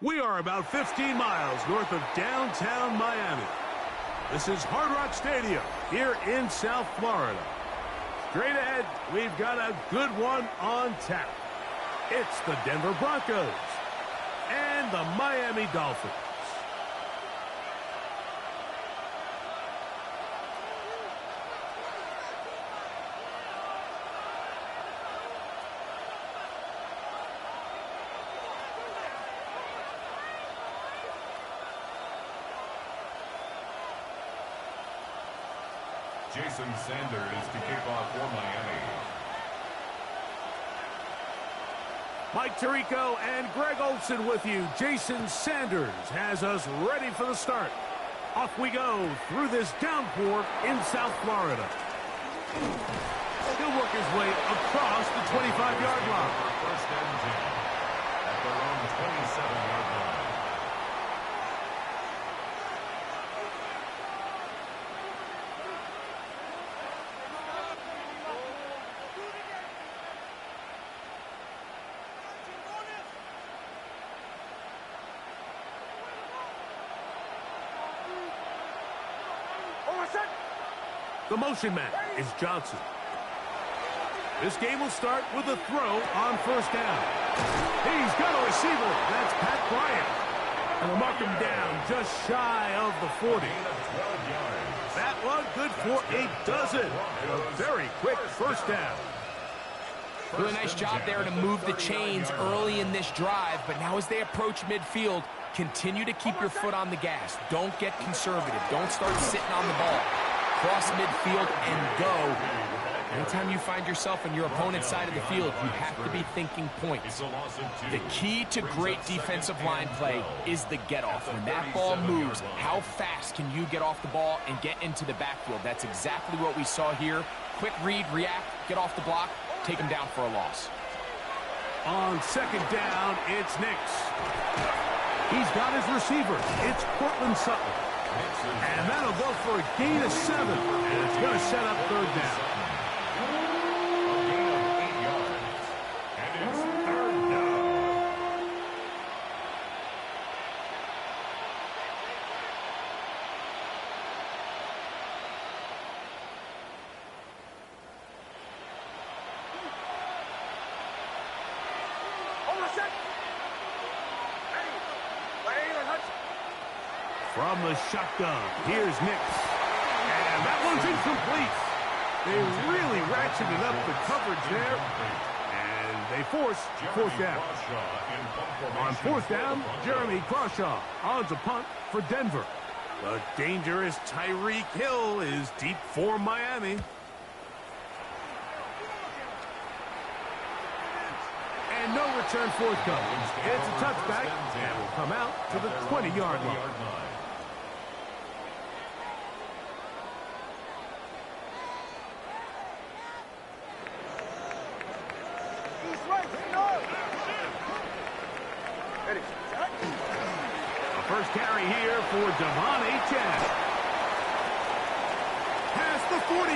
We are about 15 miles north of downtown Miami. This is Hard Rock Stadium here in South Florida. Straight ahead, we've got a good one on tap. It's the Denver Broncos and the Miami Dolphins. Jason Sanders to kick off for Miami. Mike Tirico and Greg Olson with you. Jason Sanders has us ready for the start. Off we go through this downpour in South Florida. He'll work his way across the 25-yard line. First and 10 at their own 27-yard line. The motion man is Johnson. This game will start with a throw on first down. He's got a receiver. That's Pat Bryant. And they'll mark him down just shy of the 40. That one good for a dozen. A very quick first down. Really nice job there to move the chains early in this drive, but now as they approach midfield, continue to keep your foot on the gas. Don't get conservative. Don't start sitting on the ball. Cross midfield and go. Anytime you find yourself on your opponent's side of the field, you have to be thinking points. The key to great defensive line play is the get-off. When that ball moves, how fast can you get off the ball and get into the backfield? That's exactly what we saw here. Quick read, react, get off the block, take him down for a loss. On second down, it's Nix. He's got his receiver. It's Cortland Sutton. And that'll go for a gain of 7. And it's going to set up third down. A gain of 8 yards. And it's third down. From the shotgun, here's Nix. And that one's incomplete. They really ratcheted up the coverage there. And they force fourth down. On fourth down, Jeremy Crawshaw on to punt for Denver. The dangerous Tyreek Hill is deep for Miami. And no return forthcoming. It's a touchback and will come out to the 20-yard line. First carry here for Devon Achane. Past the 45.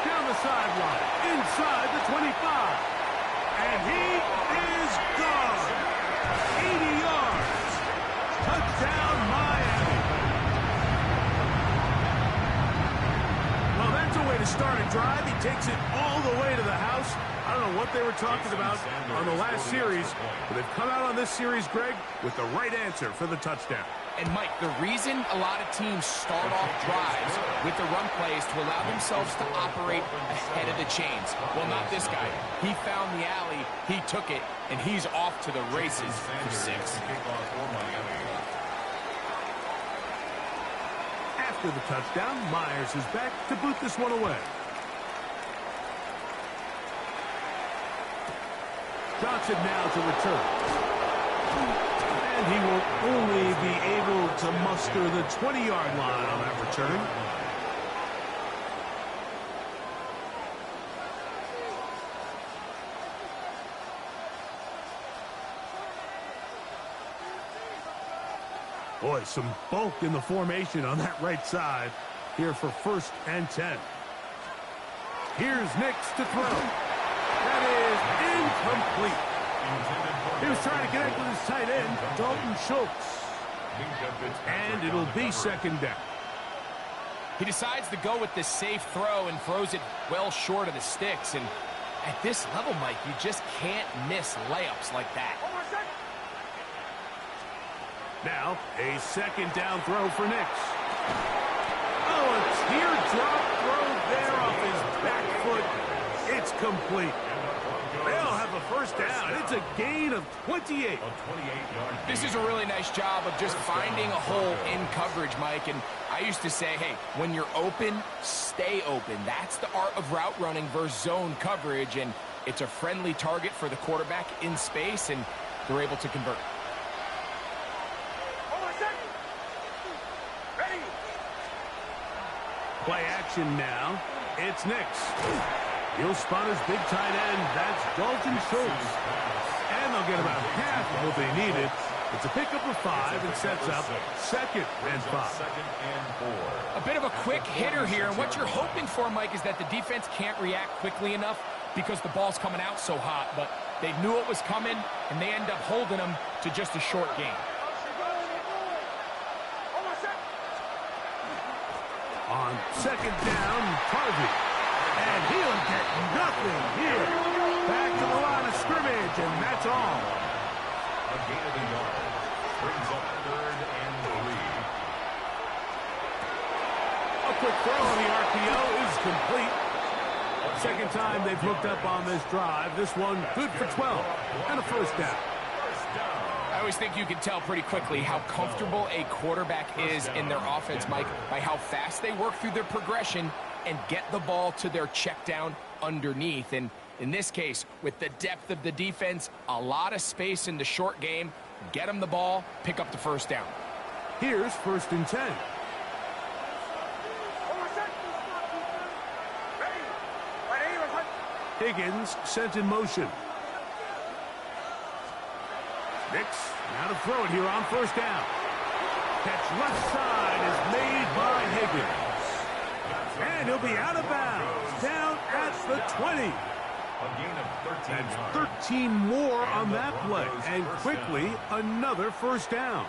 Down the sideline. Inside the 25. And he is gone. 80 yards. Touchdown, Miami. Well, that's a way to start a drive. He takes it all the way to the house. I don't know what they were talking about on the last series, but they've come out on this series, Greg, with the right answer for the touchdown. And, Mike, the reason a lot of teams start off drives with the run play is to allow themselves to operate ahead of the chains. Well, not this guy. He found the alley, he took it, and he's off to the races for 6. After the touchdown, Myers is back to boot this one away. Johnson now to return. And he will only be able to muster the 20-yard line on that return. Boy, some bulk in the formation on that right side here for first and 10. Here's Nix to throw. That is incomplete. He was trying to connect with his tight end, Dalton Schultz. And it'll be second down. He decides to go with this safe throw and throws it well short of the sticks. And at this level, Mike, you just can't miss layups like that. Now, a second down throw for Nix. Oh, a teardrop throw there off his back foot. It's complete. They'll have a first down. It's a gain of 28. This is a really nice job of just finding a hole in coverage, Mike. And I used to say, hey, when you're open, stay open. That's the art of route running versus zone coverage. And it's a friendly target for the quarterback in space, and they're able to convert. Play action now. It's Nix. He'll spot his big tight end. That's Dalton Schultz. And they'll get about half of what they needed. It's a pickup of 5 and sets up second and 5. A bit of a quick hitter here. And what you're hoping for, Mike, is that the defense can't react quickly enough because the ball's coming out so hot. But they knew it was coming, and they end up holding them to just a short game. On second down, Harvey. And he'll get nothing here. Back to the line of scrimmage, and that's all. A gain of a yard. Brings up third and 3. A quick throw on the RPO is complete. Second time they've hooked up on this drive. This one good for 12 and a first down. I always think you can tell pretty quickly how comfortable a quarterback is in their offense, Mike, by how fast they work through their progression and get the ball to their check down underneath. And in this case, with the depth of the defense, a lot of space in the short game, get them the ball, pick up the first down. Here's first and 10. Higgins sent in motion. Nix now to throw it here on first down. Catch left side is made by Higgins. And he'll be out of bounds down at the 20. A gain of 13 That's yards. 13 more on that play. And quickly, another first down.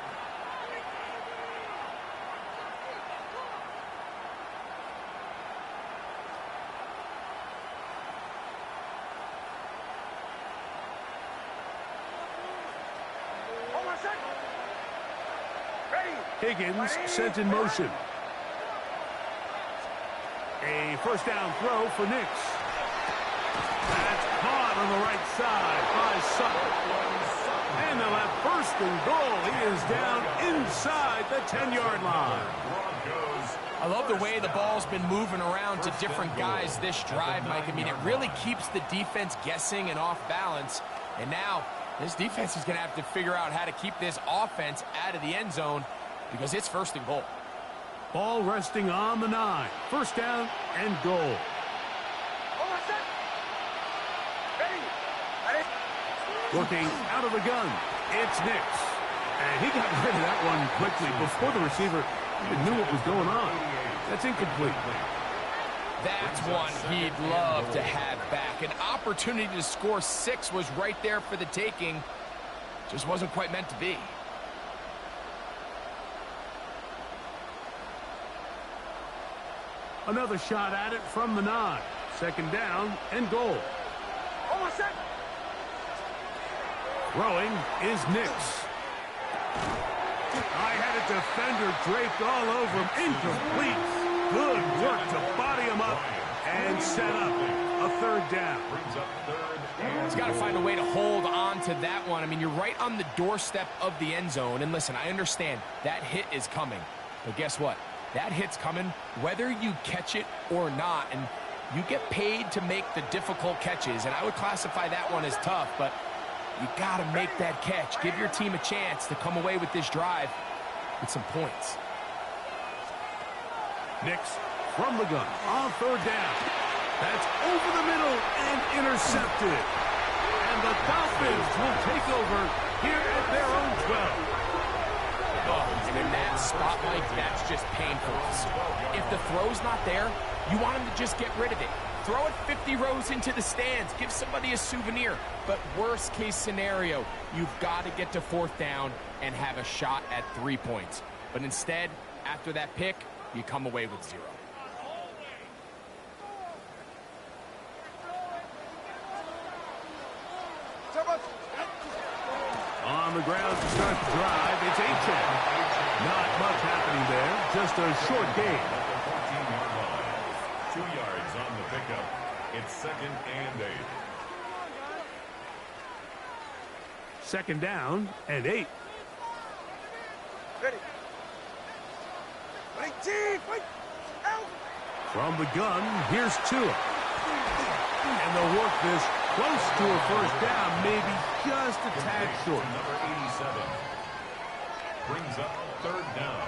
Higgins sent in motion. A first down throw for Nix. That's caught on the right side by Sutton. And they'll have first and goal. He is down inside the 10-yard line. I love the way the ball's been moving around to different guys this drive, Mike. I mean, it really keeps the defense guessing and off balance. And now, this defense is going to have to figure out how to keep this offense out of the end zone because it's first and goal. Ball resting on the 9. First down and goal. Looking out of the gun, it's Nix. And he got rid of that one quickly before the receiver even knew what was going on. That's incomplete. That's one he'd love to have back. An opportunity to score 6 was right there for the taking. Just wasn't quite meant to be. Another shot at it from the 9. Second down and goal. Throwing is Nix. I had a defender draped all over him. Incomplete. Good work to body him up and set up a third down. He's got to find a way to hold on to that one. I mean, you're right on the doorstep of the end zone. And listen, I understand that hit is coming. But guess what? That hit's coming whether you catch it or not. And you get paid to make the difficult catches. And I would classify that one as tough, but you got to make that catch. Give your team a chance to come away with this drive with some points. Nix from the gun on third down. That's over the middle and intercepted. And the Dolphins will take over here at their own 12. And in that spot, Mike, that's just painful. If the throw's not there, you want him to just get rid of it. throw it 50 rows into the stands. Give somebody a souvenir. But worst case scenario, you've got to get to 4th down and have a shot at 3 points. But instead, after that pick, you come away with 0. On the ground to start the drive, it's Achane. Not much happening there, just a short gain. 14-yard line. 2 yards on the pickup. It's 2nd and 8. 2nd down and 8. Ready. From the gun, here's Tua. And they'll work this close to a 1st down, maybe just a tad short. Number 87 brings up 3rd down.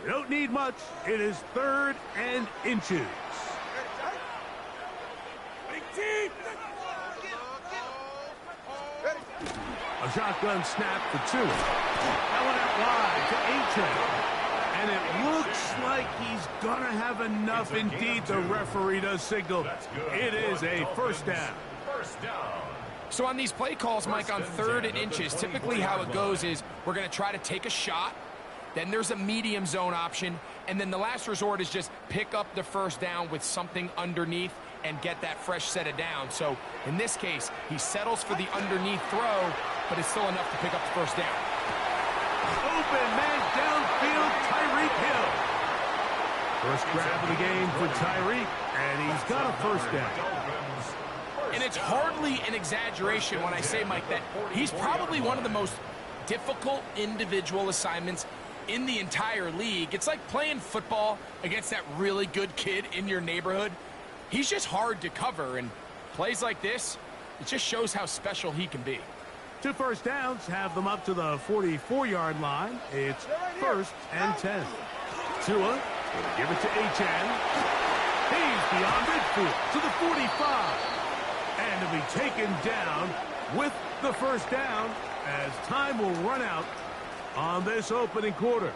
You don't need much. It is 3rd and inches. A shotgun snap for Tua. That one out wide to Achane. And it looks like he's going to have enough. Indeed, the referee does signal. It is a 1st down. 1st down. So on these play calls, Mike, on 3rd and inches, typically how it goes is we're going to try to take a shot. Then there's a medium zone option. And then the last resort is just pick up the 1st down with something underneath and get that fresh set of downs. So in this case, he settles for the underneath throw, but it's still enough to pick up the 1st down. Open man downfield, Tyreek Hill. First grab of the game for Tyreek, and he's got a 1st down. And it's hardly an exaggeration when I say, Mike, that he's probably one of the most difficult individual assignments in the entire league. It's like playing football against that really good kid in your neighborhood. He's just hard to cover, and plays like this, it just shows how special he can be. 2 first downs have them up to the 44-yard line. It's 1st and 10. Tua will give it to Achane. He's beyond midfield to the 45. And to be taken down with the 1st down as time will run out on this opening quarter.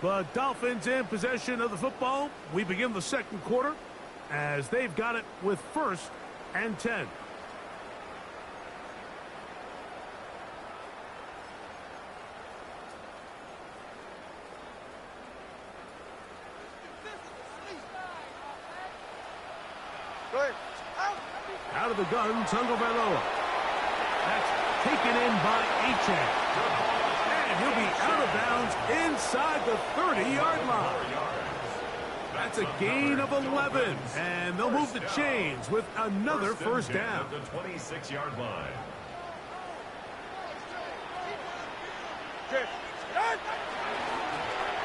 But Dolphins in possession of the football. We begin the 2nd quarter as they've got it with 1st and 10. Out of the gun, Tagovailoa. That's taken in by Achane. And he'll be out of bounds inside the 30-yard line. That's a gain of 11. And they'll move the chains with another 1st down. The 26-yard line.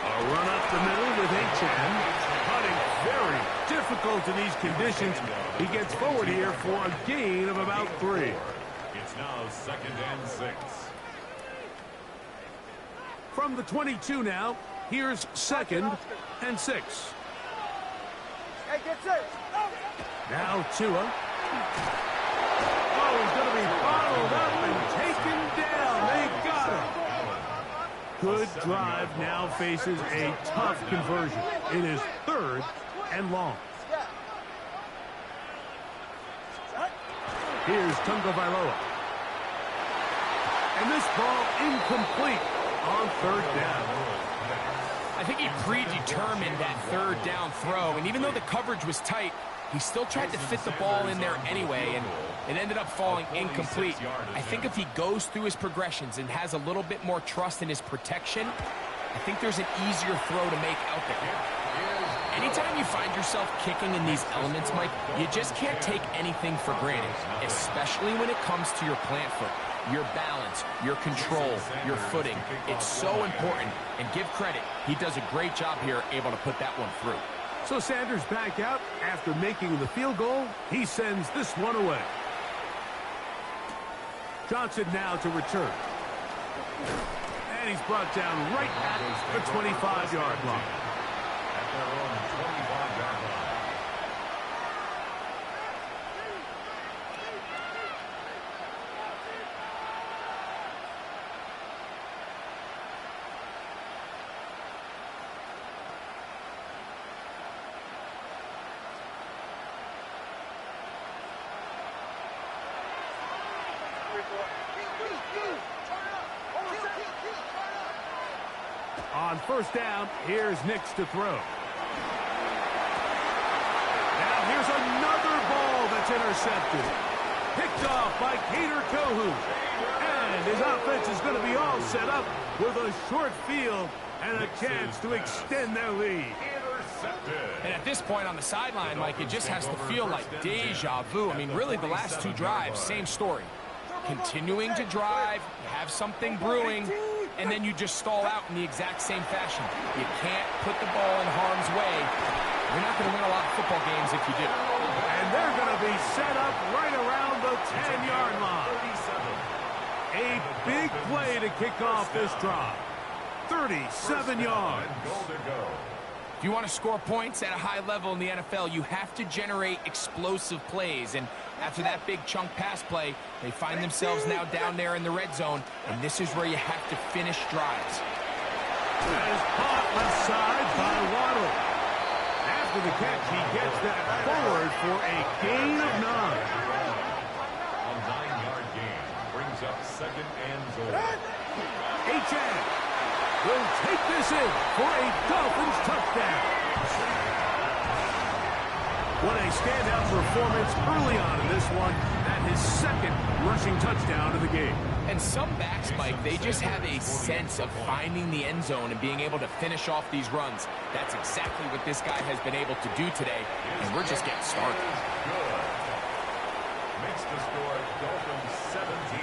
A run up the middle with Achane. Putting very difficult in these conditions. He gets forward here for a gain of about 3. It's now 2nd and 6. From the 22 now, here's 2nd and 6. Now Tua. Oh, he's going to be bottled up and taken down. They got him. Good drive now faces a tough conversion. It is 3rd and long. Here's Tagovailoa. And this ball incomplete on 3rd down. I think he predetermined that 3rd down throw, and even though the coverage was tight, he still tried to fit the ball in there anyway, and it ended up falling incomplete. I think if he goes through his progressions and has a little bit more trust in his protection, I think there's an easier throw to make out there. Anytime you find yourself kicking in these elements, Mike, you just can't take anything for granted, especially when it comes to your plant foot. Your balance, your control, your footing. It's so important, and give credit. He does a great job here able to put that one through. So Sanders back out after making the field goal. He sends this one away. Johnson now to return. And he's brought down right at the 25-yard line. their own 25-yard line. On first down, here's Nix to throw. Now here's another ball that's intercepted. Picked off by Cater Kohu. And his offense is going to be all set up with a short field and a chance to extend their lead. And at this point on the sideline, Mike, it just has to feel like deja vu. I mean, really, the last two drives, same story. Continuing to drive, you have something brewing, and then you just stall out in the exact same fashion. You can't put the ball in harm's way. You're not going to win a lot of football games if you do. And they're going to be set up right around the 10-yard line. A big play to kick off this drive. 37 yards. If you want to score points at a high level in the NFL, you have to generate explosive plays. And after that big chunk pass play, they find themselves now down there in the red zone, and this is where you have to finish drives. That is caught left side by Waddle. After the catch, he gets that forward for a gain of 9. A 9-yard gain brings up second and goal. H.A. will take this in for a Dolphins touchdown. What a standout performance early on in this one, and his second rushing touchdown of the game. And some backs, Mike, they just have a sense of finding the end zone and being able to finish off these runs. That's exactly what this guy has been able to do today, and we're just getting started. Makes the score Dolphins 17,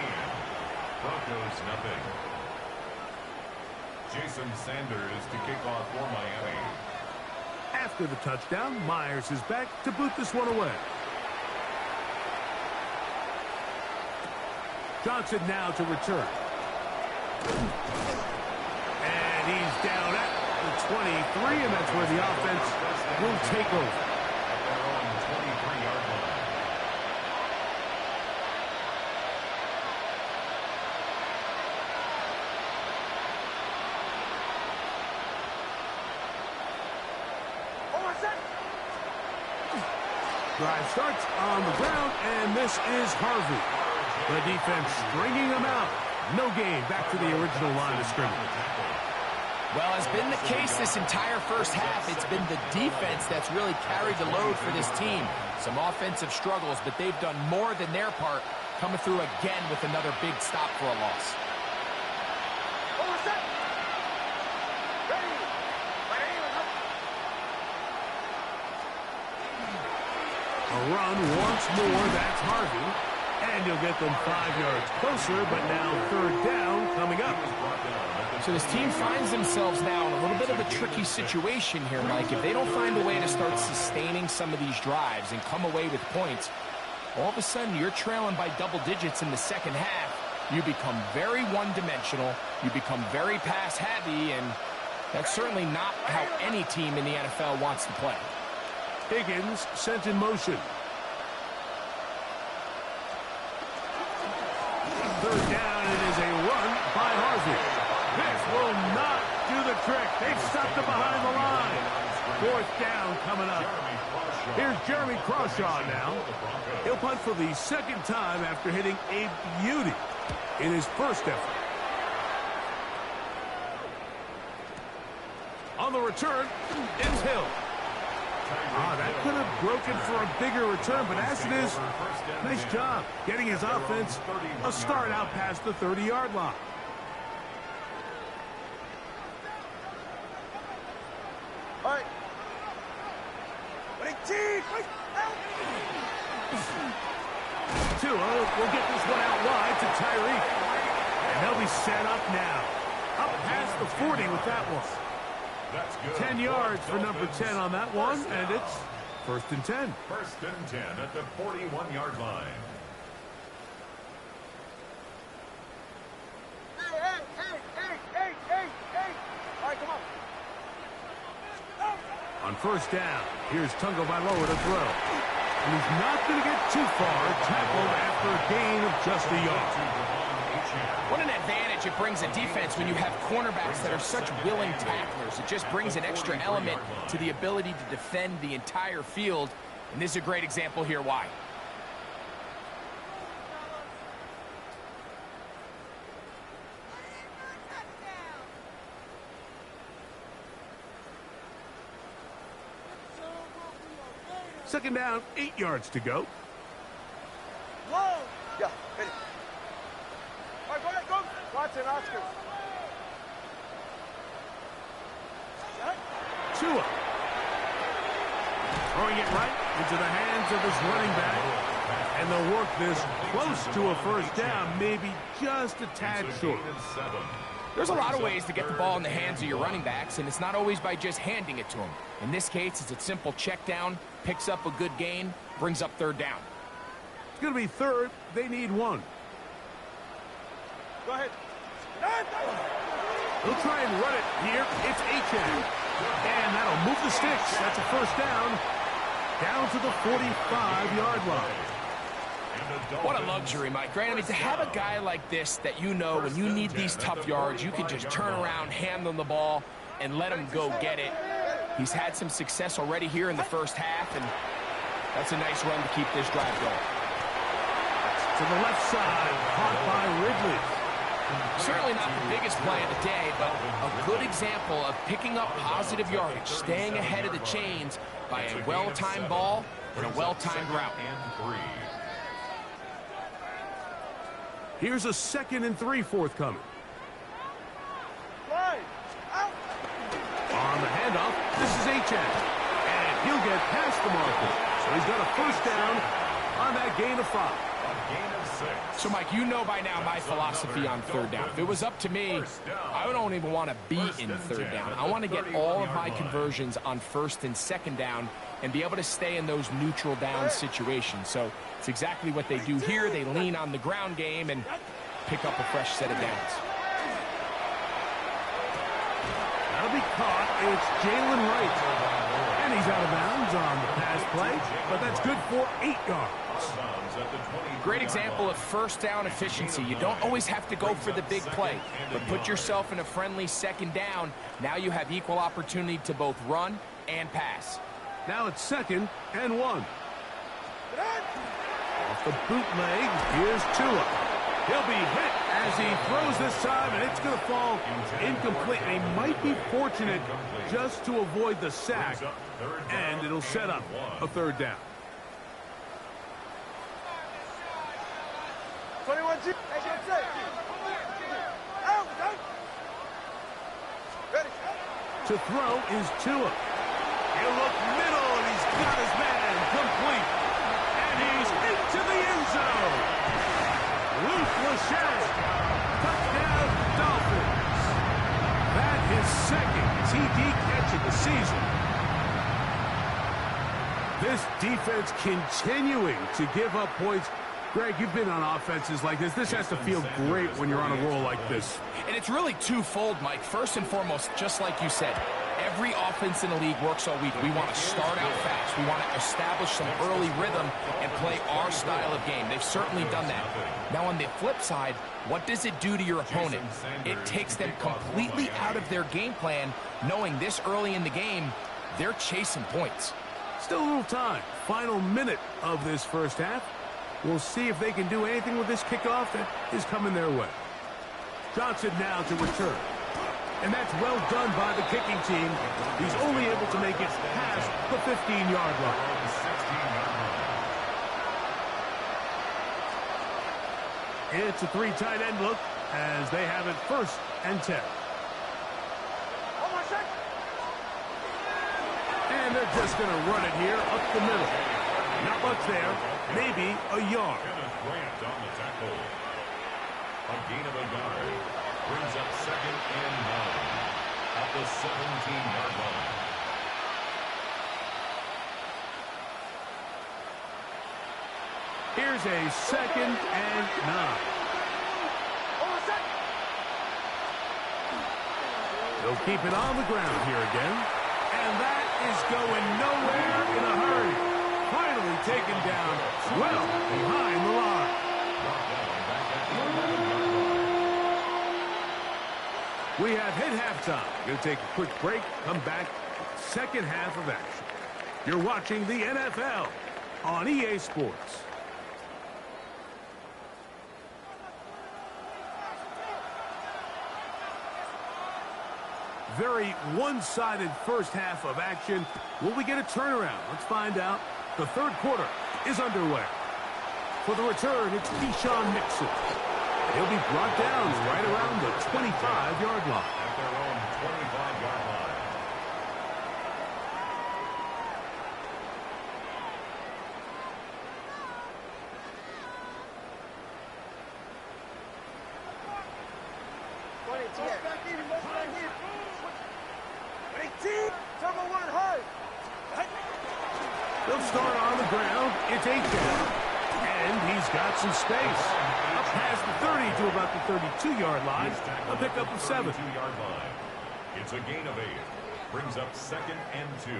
Broncos nothing. Jason Sanders to kick off for Miami. After the touchdown, Myers is back to boot this one away. Johnson now to return. And he's down at the 23, and that's where the offense will take over. At their own 23-yard line. Drive starts on the ground, and this is Harvey. The defense stringing him out. No gain back to the original line of scrimmage. Well, as been the case this entire first half, it's been the defense that's really carried the load for this team. Some offensive struggles, but they've done more than their part, coming through again with another big stop for a loss. A run once more, that's Harvey. And you'll get them 5 yards closer, but now third down coming up. So this team finds themselves now in a little bit of a tricky situation here, Mike. If they don't find a way to start sustaining some of these drives and come away with points, all of a sudden you're trailing by double digits in the second half. You become very one-dimensional. You become very pass-heavy, and that's certainly not how any team in the NFL wants to play. Higgins sent in motion. Third down, it is a run by Harvey. This will not do the trick. They've stopped it behind the line. Fourth down coming up. Here's Jeremy Crawshaw now. He'll punt for the second time after hitting a beauty in his first effort. On the return, it's Hill. That could have broken for a bigger return, but as it is, nice job getting his offense a start out past the 30-yard line. All right. Tua will get this one out wide to Tyreek. And they'll be set up now. Up past the 40 with that one. 10 yards for number 10 on that one, and it's first and 10. First and 10 at the 41-yard line. Hey. All right, come on. On first down. Here's Tagovailoa to throw. And he's not going to get too far, tackled after a gain of just a yard. What an advantage it brings a defense when you have cornerbacks that are such willing tacklers. It just brings an extra element to the ability to defend the entire field. And this is a great example here why. Second down, 8 yards to go. Whoa! Yeah, hit it. All right, go ahead, go. Watson, Oscar. Tua. Throwing it right into the hands of his running back. And they'll work this close to a first down, maybe just a tad short. There's a lot of ways to get the ball in the hands of your running backs, and it's not always by just handing it to them. In this case, it's a simple check down, picks up a good gain, brings up third down. It's going to be third. They need one. Go ahead. He'll try and run it here. It's Achane. And that'll move the sticks. That's a first down. Down to the 45-yard line. What a luxury, Mike, right? I mean, to have a guy like this that you know when you need these tough yards, you can just turn around, hand them the ball, and let him go get it. He's had some success already here in the first half, and that's a nice run to keep this drive going. To the left side, caught by Ridley. Certainly not the biggest play of the day, but a good example of picking up positive yardage, staying ahead of the chains by a well-timed ball and a well-timed route. Here's a 2nd and 3 forthcoming. Line. Out. On the handoff, this is Achane. And he'll get past the marker. So he's got a first down on that gain of 5. So, Mike, you know by now my philosophy on third down. If it was up to me, I don't even want to be in third down. I want to get all of my conversions on first and second down and be able to stay in those neutral down situations. So it's exactly what they do here. They lean on the ground game and pick up a fresh set of downs. That'll be caught. It's Jalen Wright. And he's out of bounds on the pass play, but that's good for 8 yards. Great example of first down efficiency. You don't always have to go for the big play, but put yourself in a friendly second down. Now you have equal opportunity to both run and pass. Now it's 2nd and 1. Off the bootleg, here's Tua. He'll be hit as he throws this time, and it's going to fall incomplete. They might be fortunate just to avoid the sack, and it'll set up a third down. 21 G. Out. Ready. To throw is Tua. He'll look middle, and he's got his man complete. And he's into the end zone. Luke Lachey, touchdown Dolphins. That is 2nd TD catch of the season. This defense continuing to give up points. Greg, you've been on offenses like this. This has to feel great when you're on a roll like this. And it's really twofold, Mike. First and foremost, just like you said, every offense in the league works all week. We want to start out fast. We want to establish some early rhythm and play our style of game. They've certainly done that. Now, on the flip side, what does it do to your opponent? It takes them completely out of their game plan, knowing this early in the game, they're chasing points. Still a little time. Final minute of this first half. We'll see if they can do anything with this kickoff that is coming their way. Johnson now to return. And that's well done by the kicking team. He's only able to make it past the 15-yard line. It's a 3 tight end look as they have it 1st and 10. And they're just going to run it here up the middle. Not much there. Maybe a yard. A gain of a yard brings up 2nd and 9 at the 17-yard line. Here's a 2nd and 9. They'll keep it on the ground here again. And And that is going nowhere in a hurry. Finally taken down well behind the line. We have hit halftime. Going to take a quick break. Come back with the second half of action. You're watching the NFL on EA Sports. Very one-sided first half of action. Will we get a turnaround? Let's find out. The third quarter is underway. For the return, it's Keyshawn Nixon. He'll be brought down right around the 25-yard line. At their own 25-yard line. They'll start on the ground. It's 8 down. And he's got some space. Up past the 30 to about the 32-yard line. A pickup of 7. 32-yard line. It's a gain of 8. Brings up 2nd and 2.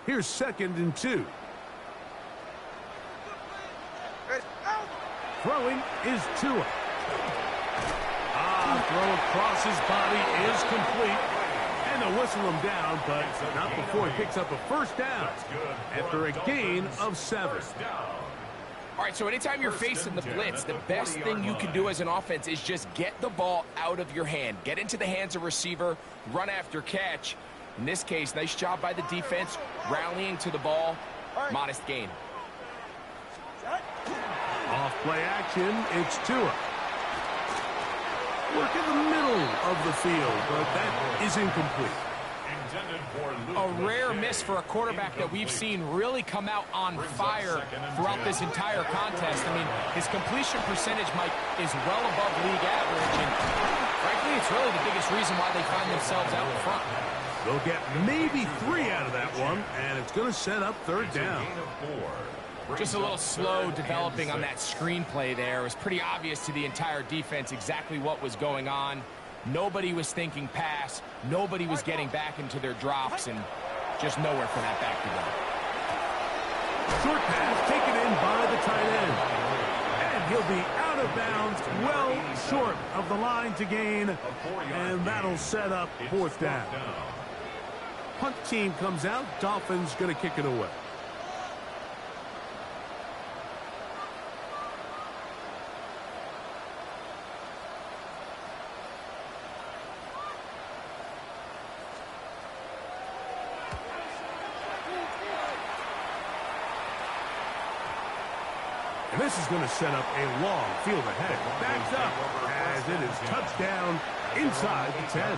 Here's 2nd and 2. Throwing is Tua. Throw across his body is complete. And they'll whistle him down, but not before he picks up a first down after a gain of 7. All right, so anytime you're facing the blitz, the best thing you can do as an offense is just get the ball out of your hand. Get into the hands of receiver, run after catch. In this case, nice job by the defense, rallying to the ball. Modest gain. Off play action, it's Tua. Work in the middle of the field, but that is incomplete. A rare miss for a quarterback that we've seen really come out on fire throughout this entire contest. I mean, his completion percentage, Mike, is well above league average, and frankly, it's really the biggest reason why they find themselves out in front. They'll get maybe 3 out of that one, and it's going to set up 3rd down. Just a little slow developing on that screenplay there. It was pretty obvious to the entire defense exactly what was going on. Nobody was thinking pass. Nobody was getting back into their drops, and just nowhere for that back to go. Short pass taken in by the tight end. And he'll be out of bounds, well short of the line to gain, and that'll set up 4th down. Punt team comes out. Dolphins going to kick it away. And this is going to set up a long field ahead. Backs up as it is touchdown inside the 10.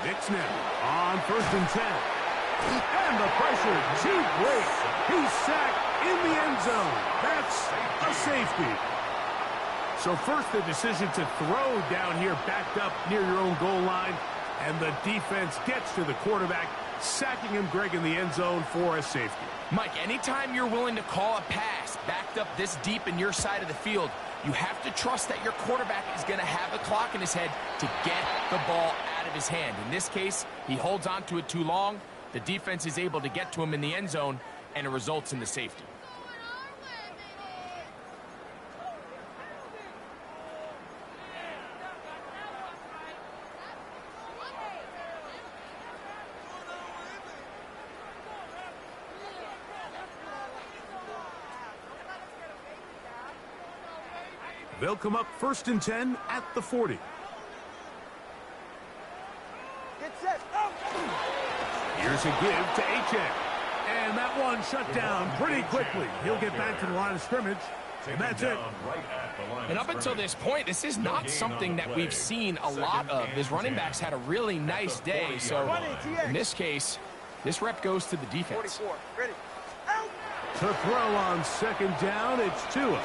Knicks now on 1st and 10. And the pressure too great. He's sacked in the end zone. That's a safety. So first the decision to throw down here backed up near your own goal line. And the defense gets to the quarterback, sacking him, Greg, in the end zone for a safety. Mike, anytime you're willing to call a pass backed up this deep in your side of the field, you have to trust that your quarterback is going to have the clock in his head to get the ball out of his hand. In this case, he holds on to it too long. The defense is able to get to him in the end zone, and it results in the safety. They'll come up 1st and 10 at the 40. Here's a give to HN. And that one shut down pretty quickly. He'll get back to the line of scrimmage, and that's it. And up until this point, this is not something that we've seen a lot of. His running backs had a really nice day. So in this case, this rep goes to the defense. To throw on 2nd down, it's Tua.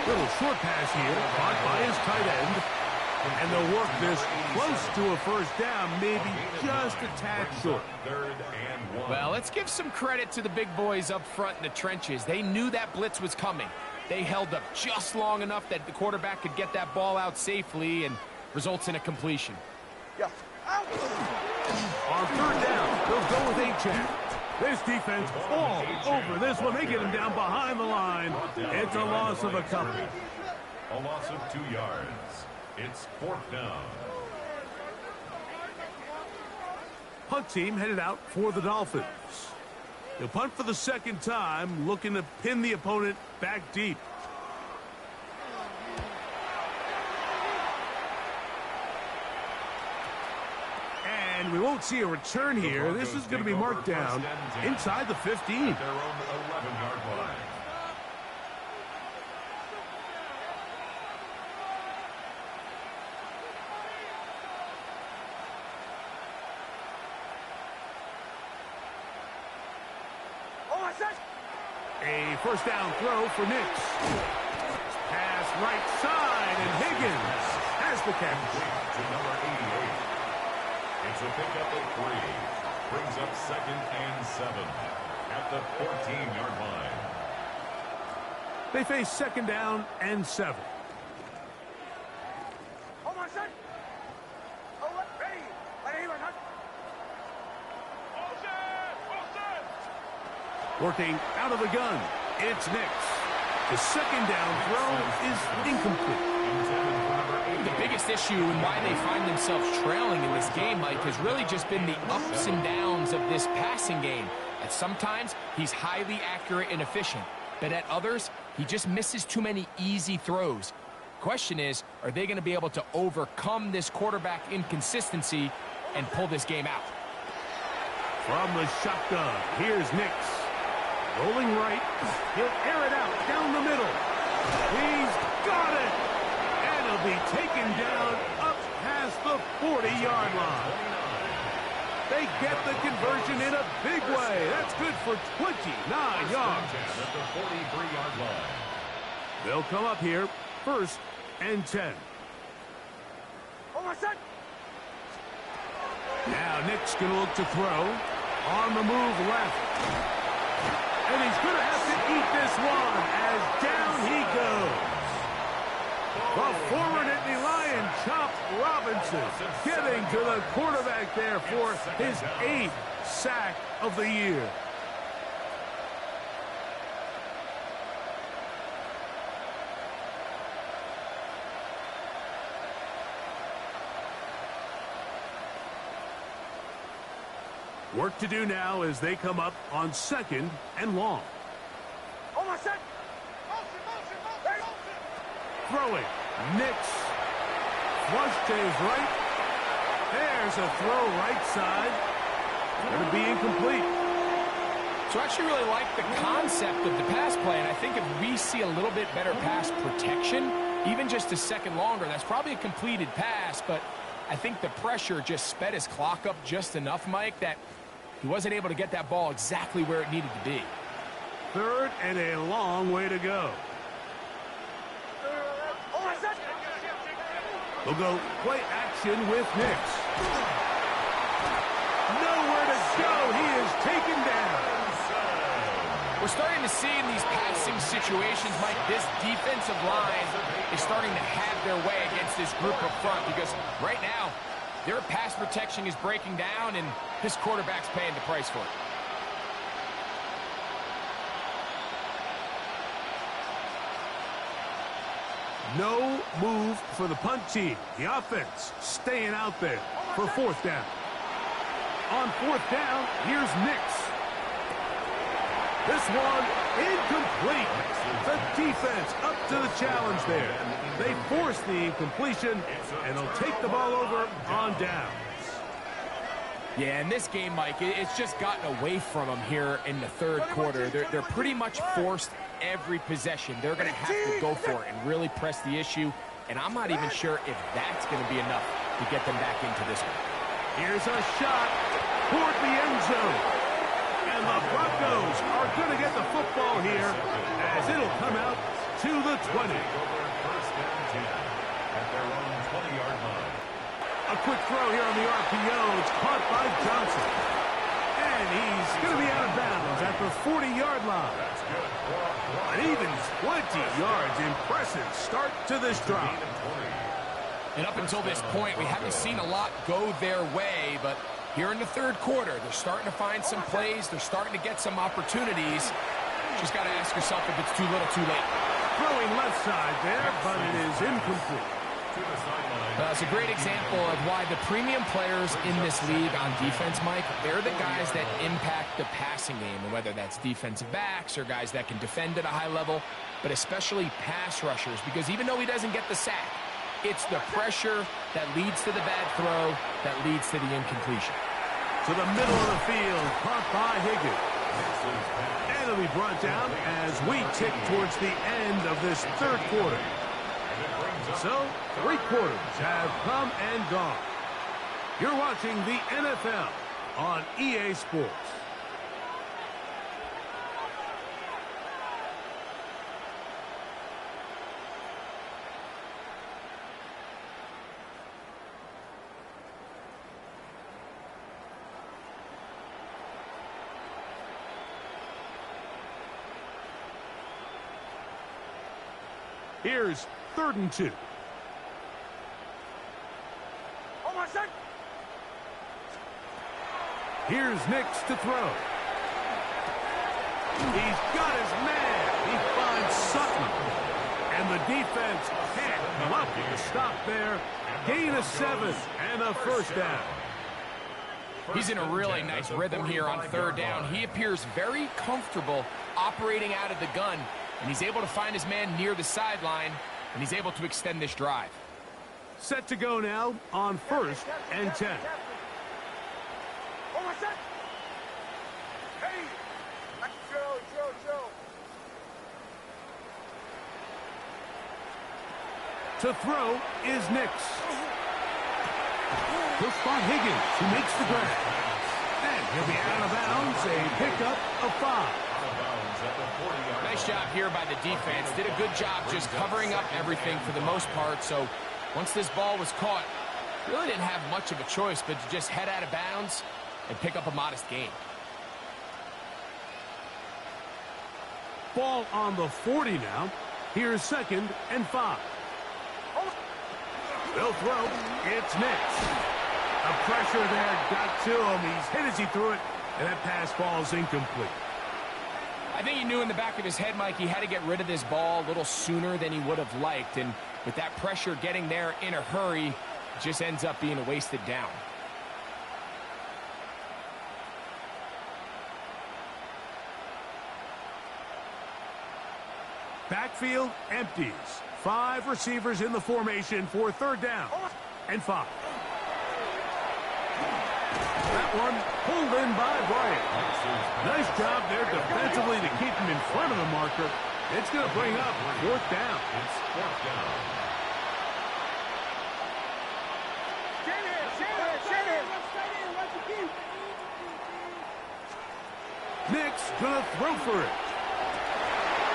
Little short pass here, caught by his tight end. And they'll work this close to a first down, maybe just a tad short. Third and 1. Well, let's give some credit to the big boys up front in the trenches. They knew that blitz was coming. They held up just long enough that the quarterback could get that ball out safely and results in a completion. Yeah. Out. On third down, they'll go with H-Chan. This defense all over this one. They get him down behind the line. It's a loss of a couple. A loss of 2 yards. It's 4th down. Punt team headed out for the Dolphins. They'll punt for the second time, looking to pin the opponent back deep. And we won't see a return here. This is going to be marked down inside the 15. Their own 11-yard line. A first down throw for Nix. Pass right side, and Higgins has the catch. To number 88. It's a pickup of 3. Brings up 2nd and 7 at the 14-yard line. They face second down and 7. Working out of the gun, it's Nix. The second down throw is incomplete. The biggest issue and why they find themselves trailing in this game, Mike, has really just been the ups and downs of this passing game. At sometimes, he's highly accurate and efficient, but at others, he just misses too many easy throws. Question is, are they going to be able to overcome this quarterback inconsistency and pull this game out? From the shotgun, here's Nix. Rolling right, he'll air it out down the middle. He's got it! And he'll be taken down up past the 40-yard line. They get the conversion in a big way. That's good for 29 yards. At the 43-yard line. They'll come up here, 1st and 10. Now Nick's going to look to throw. On the move left. And he's going to have to eat this one as down he goes. The forward Nittany Lion, Chop Robinson, getting to the quarterback there for his 8th sack of the year. Work to do now as they come up on 2nd and long. Throwing. Nix. Flush to his right. There's a throw right side. Going to be incomplete. So I actually really like the concept of the pass play, and I think if we see a little bit better pass protection, even just a second longer, that's probably a completed pass, but I think the pressure just sped his clock up just enough, Mike, that he wasn't able to get that ball exactly where it needed to be. 3rd and a long way to go. They'll go play action with Nix. Nowhere to go. He is taken down. We're starting to see in these passing situations, Mike, this defensive line is starting to have their way against this group up front because right now, their pass protection is breaking down, and this quarterback's paying the price for it. No move for the punt team. The offense staying out there for 4th down. On 4th down, here's Nix. This one incomplete. The defense up to the challenge there. They force the incompletion, and they'll take the ball over on downs. Yeah, in this game, Mike, it's just gotten away from them here in the 3rd quarter. They're pretty much forced every possession. They're going to have to go for it and really press the issue, and I'm not even sure if that's going to be enough to get them back into this one. Here's a shot toward the end zone. And the Broncos are going to get the football here as it'll come out to the 20. First and 10 at their own 20-yard quick throw here on the RPO. It's caught by Johnson. And he's going to be out of bounds at the 40-yard line. An even 20 yards. Impressive start to this drive. And up until this point, we haven't seen a lot go their way, but here in the third quarter, they're starting to find some plays. They're starting to get some opportunities. Just got to ask yourself if it's too little, too late. Throwing left side there, but it is incomplete. It's a great example of why the premium players in this league on defense, Mike, they're the guys that impact the passing game, and whether that's defensive backs or guys that can defend at a high level, but especially pass rushers, because even though he doesn't get the sack, it's the pressure that leads to the bad throw that leads to the incompletion. To the middle of the field, caught by Higgins. And it'll be brought down as we tick towards the end of this third quarter. So, 3 quarters have come and gone. You're watching the NFL on EA Sports. Here's 3rd and 2. Here's Nix to throw. He's got his man. He finds Sutton. And the defense can't come up with a stop there. Gain of 7 and a first down. He's in a really nice rhythm here on 3rd down. He appears very comfortable operating out of the gun, and he's able to find his man near the sideline, and he's able to extend this drive. Set to go now on 1st and 10. To throw is Nix. He'll spot Higgins, who makes the grab. And he'll be out of bounds, a pickup of 5. Nice job here by the defense. Did a good job just covering up everything for the most part. So once this ball was caught, really didn't have much of a choice but to just head out of bounds and pick up a modest gain. Ball on the 40 now. Here's 2nd and 5. They'll throw. It's Nix. The pressure there got to him. He's hit as he threw it, and that pass ball's incomplete. I think he knew in the back of his head, Mike, he had to get rid of this ball a little sooner than he would have liked. And with that pressure getting there in a hurry, it just ends up being a wasted down. Backfield empties. 5 receivers in the formation for 3rd down and 5. That one pulled in by Bryant. Nice job there defensively to keep him in front of the marker. It's going to bring up 4th down. It's 4th down. Nix going to throw for it.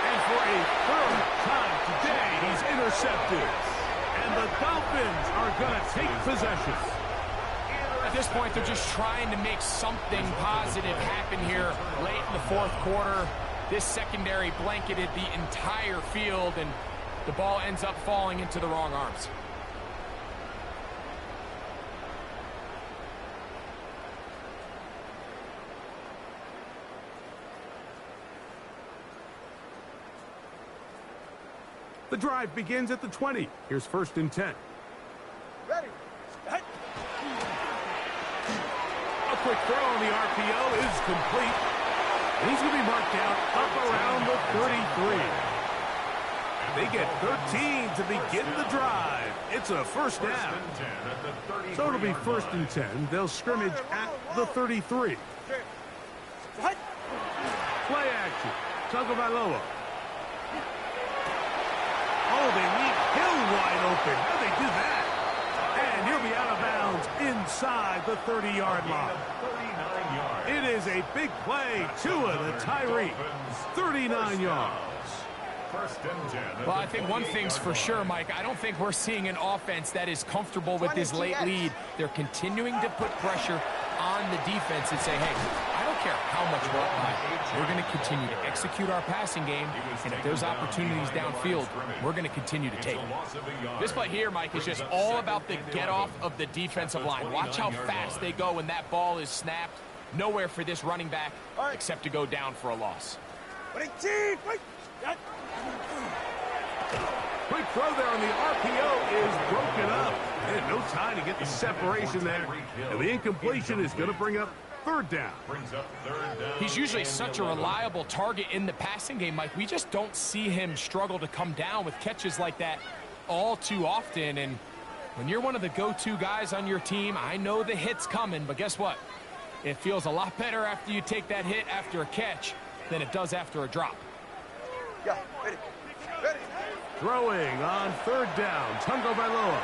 And for a 3rd time today, he's intercepted. And the Dolphins are going to take possession. At this point, they're just trying to make something positive happen here late in the 4th quarter. This secondary blanketed the entire field, and the ball ends up falling into the wrong arms. The drive begins at the 20. Here's 1st and 10. Ready. A quick throw on the RPO is complete. And he's going to be marked out up around the 33. They get 13 to begin the drive. It's a first down. So it'll be 1st and 10. They'll scrimmage at the 33. Play action. Tagovailoa. Oh, they leave Hill wide open. How'd they do that? And he'll be out of bounds inside the 30-yard line. It is a big play. Tua to Tyree. 39 yards. first and 10. Well, I think one thing's for sure, Mike. I don't think we're seeing an offense that is comfortable with this late lead. They're continuing to put pressure on the defense and say, hey, I don't care how much we're up by. We're going to continue to execute our passing game, and if there's opportunities downfield, we're going to continue to take them. This play here, Mike, is just all about the get-off of the defensive line. Watch how fast they go when that ball is snapped. Nowhere for this running back except to go down for a loss. Quick throw there on the RPO is broken up. And no time to get the separation there. And the incompletion is going to bring up third down. He's usually such a reliable target in the passing game, Mike. We just don't see him struggle to come down with catches like that all too often. And when you're one of the go-to guys on your team, I know the hit's coming, but guess what? It feels a lot better after you take that hit after a catch than it does after a drop. Yeah, ready. Throwing on third down, Tungo Bailoa.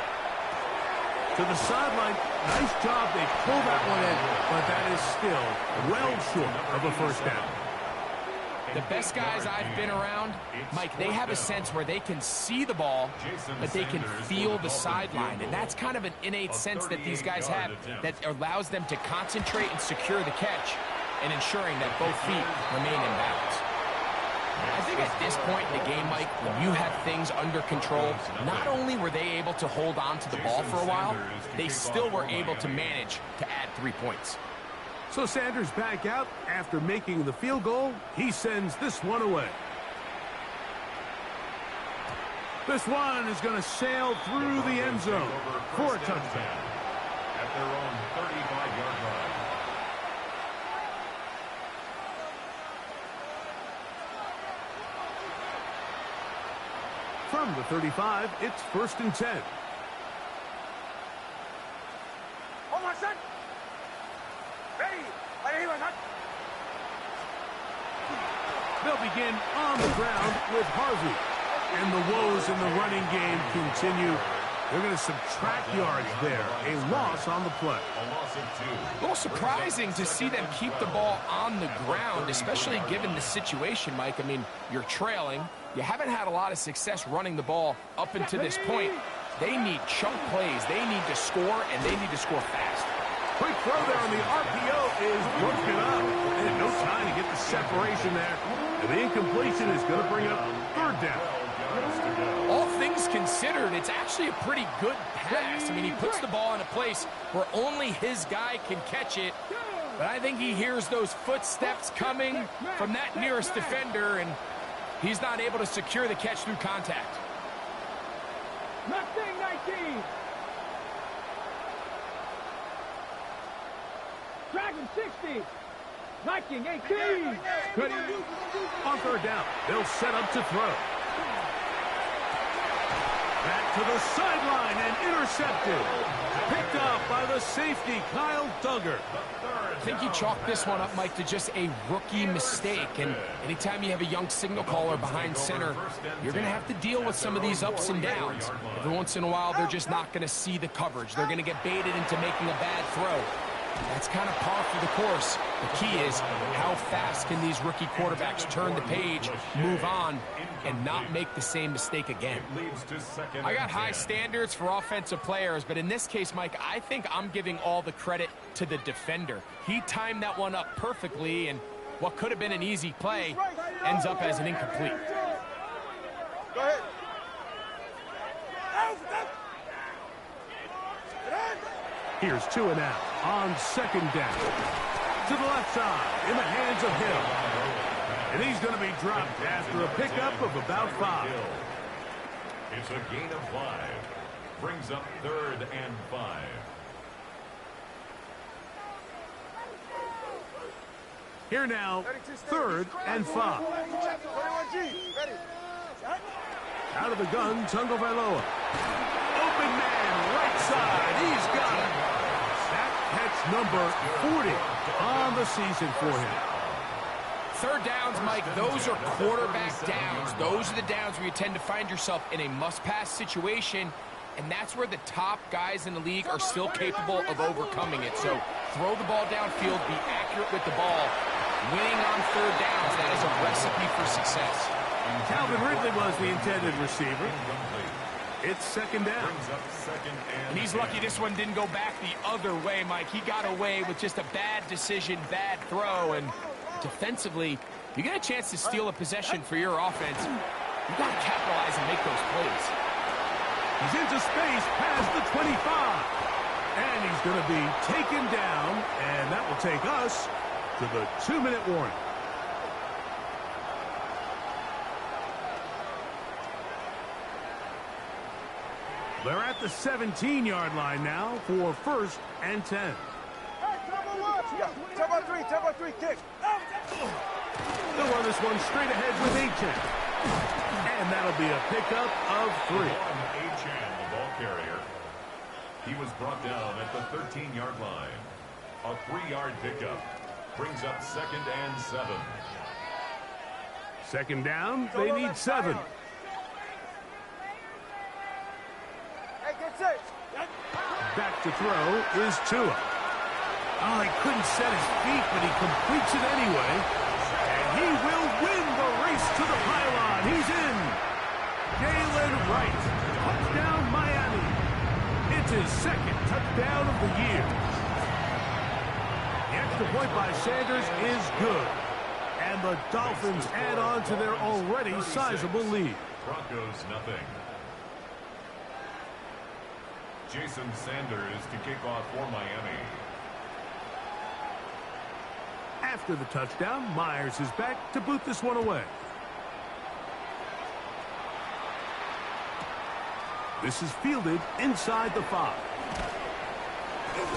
To the sideline, nice job, they pull that one in, but that is still well short of a first down. The best guys I've been around, Mike, they have a sense where they can see the ball, but they can feel the sideline. And that's kind of an innate sense that these guys have that allows them to concentrate and secure the catch and ensuring that both feet remain in balance. I think at this point in the game, Mike, when you have things under control, not only were they able to hold on to the ball for a while, they still were able to manage to add 3 points. So Sanders back out after making the field goal. He sends this one away. This one is going to sail through the end zone for a touchdown. At their own 35-yard line. From the 35, it's 1st and 10. Hold on, son. Ready. They'll begin on the ground with Harvey. And the woes in the running game continue. They're going to subtract yards there. A loss on the play. A loss of 2. A little surprising to see them keep the ball on the ground, especially given the situation, Mike. I mean, you're trailing. You haven't had a lot of success running the ball up until this point. They need chunk plays. They need to score, and they need to score fast. Quick throw there on the RPO is broken up. And no time to get the separation there. And the incompletion is going to bring up third down. All things considered, it's actually a pretty good pass. I mean, he puts the ball in a place where only his guy can catch it. But I think he hears those footsteps coming from that nearest defender, and he's not able to secure the catch through contact. Mustang 19. Dragon 60. Viking 18. Good. On third down, they'll set up to throw. Back to the sideline and intercepted. Picked up by the safety, Kyle Duggar. I think you chalk this one up, Mike, to just a rookie mistake. And anytime you have a young signal caller behind center, you're going to have to deal with some of these ups and downs. Every once in a while, they're just not going to see the coverage. They're going to get baited into making a bad throw. That's kind of par for the course. The key is how fast can these rookie quarterbacks turn the page, move on, and not make the same mistake again. I got high standards for offensive players, but in this case, Mike, I think I'm giving all the credit to the defender. He timed that one up perfectly, and what could have been an easy play ends up as an incomplete. Go ahead. Here's 2 and out on second down. To the left side, in the hands of Hill. And he's going to be dropped after a pickup of about 5. It's a gain of 5. Brings up 3rd and 5. Here now, 3rd and 5. 21G. Ready. Out of the gun, Tungo Bailoa. Open man, right side. He's got it. That catch number 40 on the season for him. Third downs, Mike, those are quarterback downs. Those are the downs where you tend to find yourself in a must-pass situation, and that's where the top guys in the league are still capable of overcoming it. So throw the ball downfield, be accurate with the ball. Winning on third downs, that is a recipe for success. Calvin Ridley was the intended receiver. It's second down. And he's lucky this one didn't go back the other way, Mike. He got away with just a bad decision, bad throw, and defensively, you get a chance to steal a possession for your offense. You got to capitalize and make those plays. He's into space past the 25. And he's going to be taken down, and that will take us to the 2-minute warning. They're at the 17-yard line now for 1st and 10. Hey, tempo 3, kick. They'll run this one straight ahead with Achan. And that'll be a pickup of 3. Achan, the ball carrier. He was brought down at the 13-yard line. A 3-yard pickup brings up 2nd and 7. Second down, they need 7. Hey, get set. Back to throw is Tua. Oh, he couldn't set his feet, but he completes it anyway. And he will win the race to the pylon. He's in. Jalen Wright. Touchdown, Miami. It's his 2nd touchdown of the year. The extra point by Sanders is good. And the Dolphins add on to their already sizable lead. Broncos nothing. Jason Sanders to kick off for Miami. After the touchdown, Myers is back to boot this one away. This is fielded inside the 5.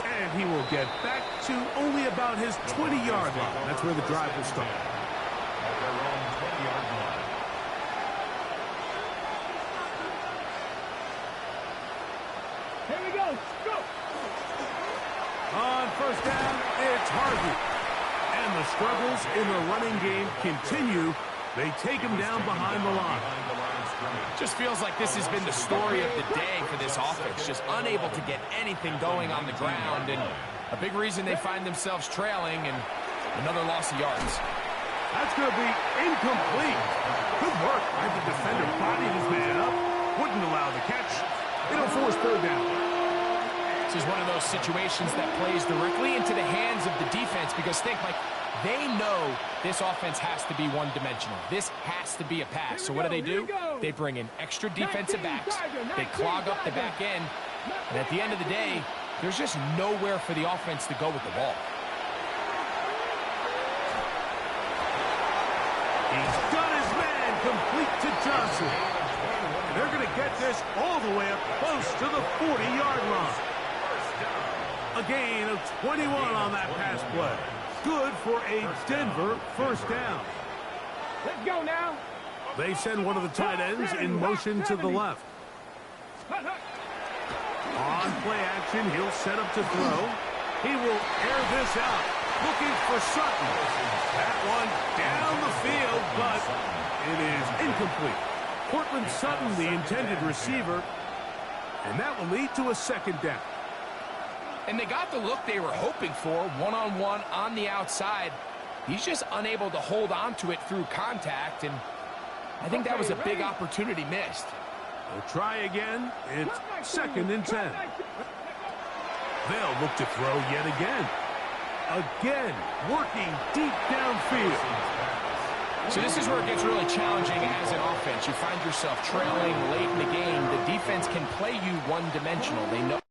And he will get back to only about his 20-yard line. That's where the drive will start. At their own 20-yard line. Here we go. Go. On 1st down, it's Harvey. And the struggles in the running game continue. They take him down behind the line. Just feels like this has been the story of the day for this offense. Just unable to get anything going on the ground. And a big reason they find themselves trailing and another loss of yards. That's going to be incomplete. Good work by the defender. Bodied his man up. Wouldn't allow the catch. It'll force 3rd down. This is one of those situations that plays directly into the hands of the defense because think, like, they know this offense has to be one-dimensional. This has to be a pass. So what do? They bring in extra defensive backs. They clog up the back end. And at the end of the day, there's just nowhere for the offense to go with the ball. He's done his man complete to Johnson. They're going to get this all the way up close to the 40-yard line. A gain of 21 on that pass play. Good for a Denver 1st down. Let's go now. They send one of the tight ends in motion to the left. On play action, he'll set up to throw. He will air this out. Looking for Sutton. That one down the field, but it is incomplete. Cortland Sutton, the intended receiver, and that will lead to a 2nd down. And they got the look they were hoping for, one-on-one on the outside. He's just unable to hold on to it through contact, and I think that was a big opportunity missed. They'll try again. It's 2nd and 10. They'll look to throw yet again. Again, working deep downfield. So this is where it gets really challenging as an offense. You find yourself trailing late in the game. The defense can play you one-dimensional. They know